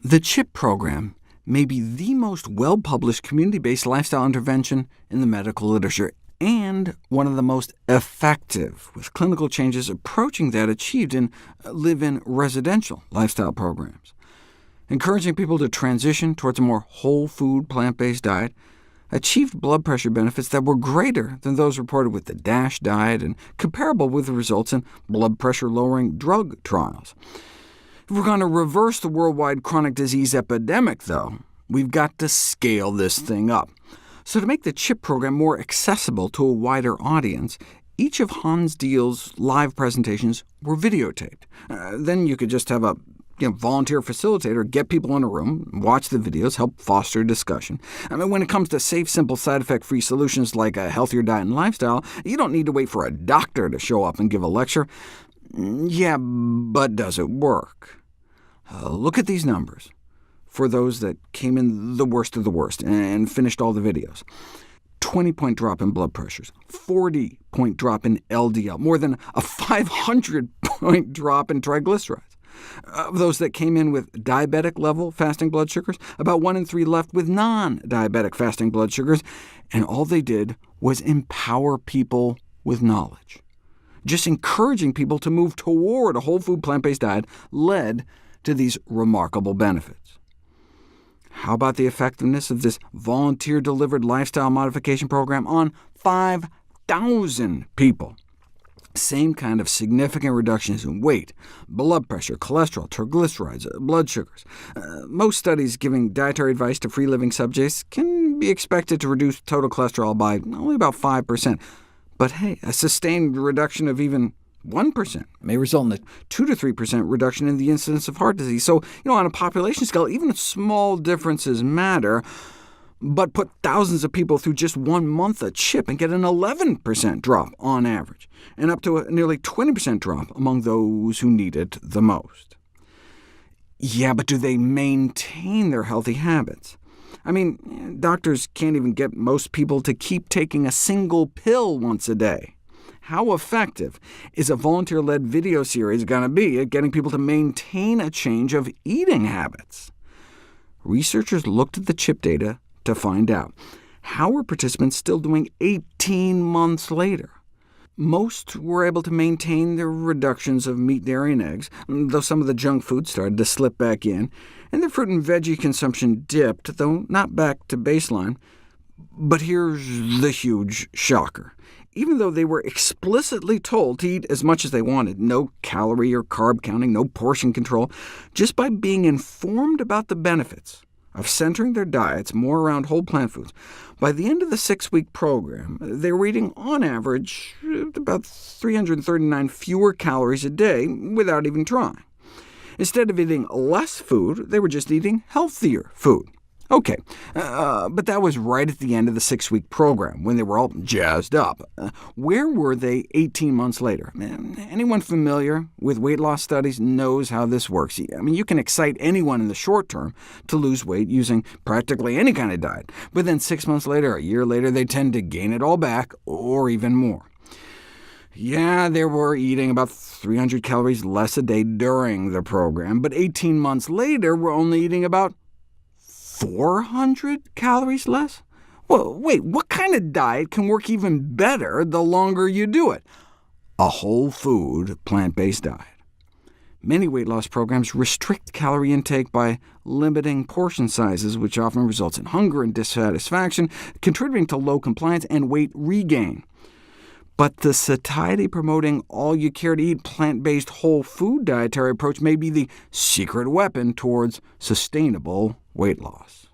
The CHIP program may be the most well-published community-based lifestyle intervention in the medical literature, and one of the most effective, with clinical changes approaching that achieved in live-in residential lifestyle programs. Encouraging people to transition towards a more whole-food, plant-based diet achieved blood pressure benefits that were greater than those reported with the DASH diet, and comparable with the results in blood pressure-lowering drug trials. If we're going to reverse the worldwide chronic disease epidemic, though, we've got to scale this thing up. So to make the CHIP program more accessible to a wider audience, each of Hans Diehl's live presentations were videotaped. Then you could just have a volunteer facilitator get people in a room, watch the videos, help foster discussion. When it comes to safe, simple, side effect-free solutions like a healthier diet and lifestyle, you don't need to wait for a doctor to show up and give a lecture. Yeah, but does it work? Look at these numbers for those that came in the worst of the worst and finished all the videos. 20-point drop in blood pressures, 40-point drop in LDL, more than a 500-point drop in triglycerides. Of those that came in with diabetic-level fasting blood sugars, about 1 in 3 left with non-diabetic fasting blood sugars, and all they did was empower people with knowledge. Just encouraging people to move toward a whole-food, plant-based diet led to these remarkable benefits. How about the effectiveness of this volunteer-delivered lifestyle modification program on 5,000 people? Same kind of significant reductions in weight, blood pressure, cholesterol, triglycerides, blood sugars. Most studies giving dietary advice to free-living subjects can be expected to reduce total cholesterol by only about 5%. But hey, a sustained reduction of even 1% may result in a 2 to 3% reduction in the incidence of heart disease. So, on a population scale, even small differences matter. But put thousands of people through just 1 month of CHIP and get an 11% drop on average, and up to a nearly 20% drop among those who need it the most. Yeah, but do they maintain their healthy habits? Doctors can't even get most people to keep taking a single pill once a day. How effective is a volunteer-led video series going to be at getting people to maintain a change of eating habits? Researchers looked at the CHIP data to find out. How were participants still doing 18 months later? Most were able to maintain their reductions of meat, dairy, and eggs, though some of the junk food started to slip back in, and their fruit and veggie consumption dipped, though not back to baseline. But here's the huge shocker. Even though they were explicitly told to eat as much as they wanted, no calorie or carb counting, no portion control, just by being informed about the benefits of centering their diets more around whole plant foods, by the end of the 6-week program, they were eating, on average, about 339 fewer calories a day without even trying. Instead of eating less food, they were just eating healthier food. OK, but that was right at the end of the 6-week program, when they were all jazzed up. Where were they 18 months later? Anyone familiar with weight loss studies knows how this works. You can excite anyone in the short term to lose weight using practically any kind of diet, but then 6 months later, a year later, they tend to gain it all back, or even more. Yeah, they were eating about 300 calories less a day during the program, but 18 months later, we're only eating about 400 calories less? Well, wait, what kind of diet can work even better the longer you do it? A whole food, plant-based diet. Many weight loss programs restrict calorie intake by limiting portion sizes, which often results in hunger and dissatisfaction, contributing to low compliance and weight regain. But the satiety-promoting, all-you-care-to-eat, plant-based whole food dietary approach may be the secret weapon towards sustainable weight loss.